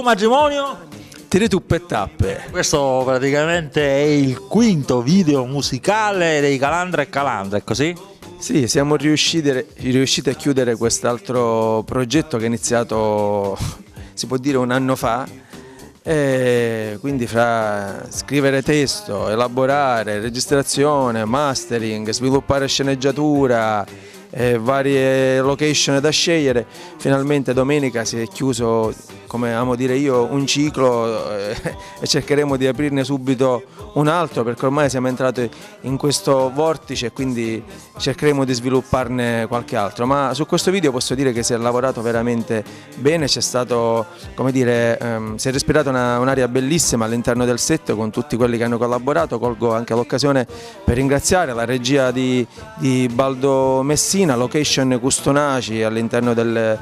Matrimonio? Tiri tuppe e tappe. Questo praticamente è il quinto video musicale dei Calandra e Calandra, è così? Sì, siamo riusciti a chiudere quest'altro progetto che è iniziato, si può dire, un anno fa. E quindi fra scrivere testo, elaborare, registrazione, mastering, sviluppare sceneggiatura, varie location da scegliere, finalmente domenica si è chiuso, come amo dire io, un ciclo e cercheremo di aprirne subito un altro, perché ormai siamo entrati in questo vortice e quindi cercheremo di svilupparne qualche altro. Ma su questo video posso dire che si è lavorato veramente bene, c'è stato, come dire, si è respirata un'aria bellissima all'interno del set con tutti quelli che hanno collaborato. Colgo anche l'occasione per ringraziare la regia di Baldo Messina, location Custonaci all'interno delle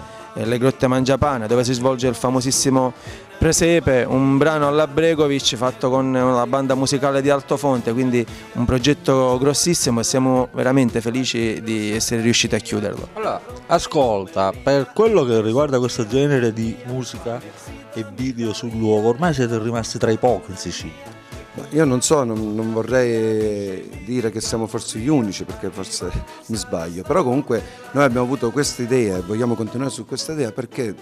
Grotte Mangiapane, dove si svolge il famosissimo Presepe, un brano alla Bregovic fatto con la banda musicale di Altofonte, quindi un progetto grossissimo e siamo veramente felici di essere riusciti a chiuderlo. Allora, ascolta, per quello che riguarda questo genere di musica e video sul luogo, ormai siete rimasti tra i pochi in Sicilia. Io non so, non vorrei dire che siamo forse gli unici, perché forse mi sbaglio, però comunque noi abbiamo avuto questa idea e vogliamo continuare su questa idea perché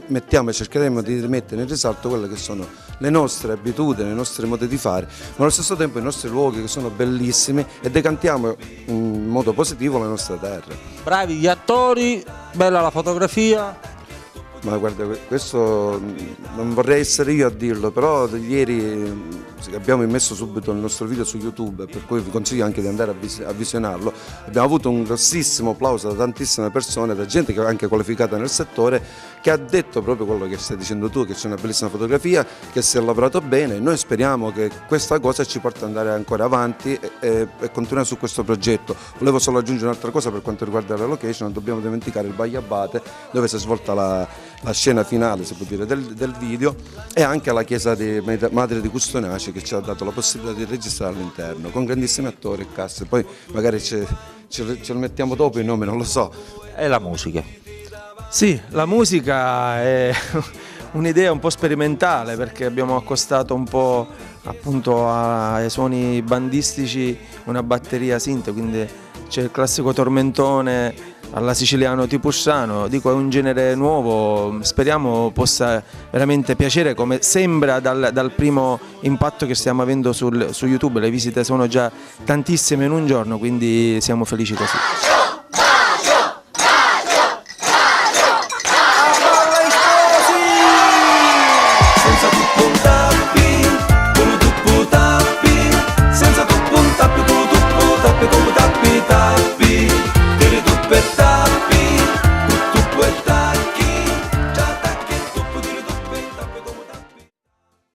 mettiamo e cercheremo di rimettere in risalto quelle che sono le nostre abitudini, le nostre modi di fare, ma allo stesso tempo i nostri luoghi che sono bellissimi e decantiamo in modo positivo la nostra terra. Bravi gli attori, bella la fotografia. Ma guarda, questo non vorrei essere io a dirlo, però ieri abbiamo immesso subito il nostro video su YouTube, per cui vi consiglio anche di andare a visionarlo. Abbiamo avuto un grossissimo applauso da tantissime persone, da gente che è anche qualificata nel settore, che ha detto proprio quello che stai dicendo tu, che c'è una bellissima fotografia, che si è lavorato bene. Noi speriamo che questa cosa ci porti ad andare ancora avanti e continuare su questo progetto. Volevo solo aggiungere un'altra cosa per quanto riguarda la location: non dobbiamo dimenticare il Bagli Abate, dove si è svolta la scena finale, si può dire, del video, e anche la chiesa di Madre di Custonaci, che ci ha dato la possibilità di registrare all'interno con grandissimi attori e cast. Poi magari ce lo mettiamo dopo i nomi, non lo so. E la musica? Sì, la musica è un'idea un po' sperimentale, perché abbiamo accostato un po' appunto ai suoni bandistici una batteria synth, quindi c'è il classico tormentone alla siciliano tipussano. Dico, è un genere nuovo, speriamo possa veramente piacere, come sembra dal primo impatto che stiamo avendo su YouTube. Le visite sono già tantissime in un giorno, quindi siamo felici così.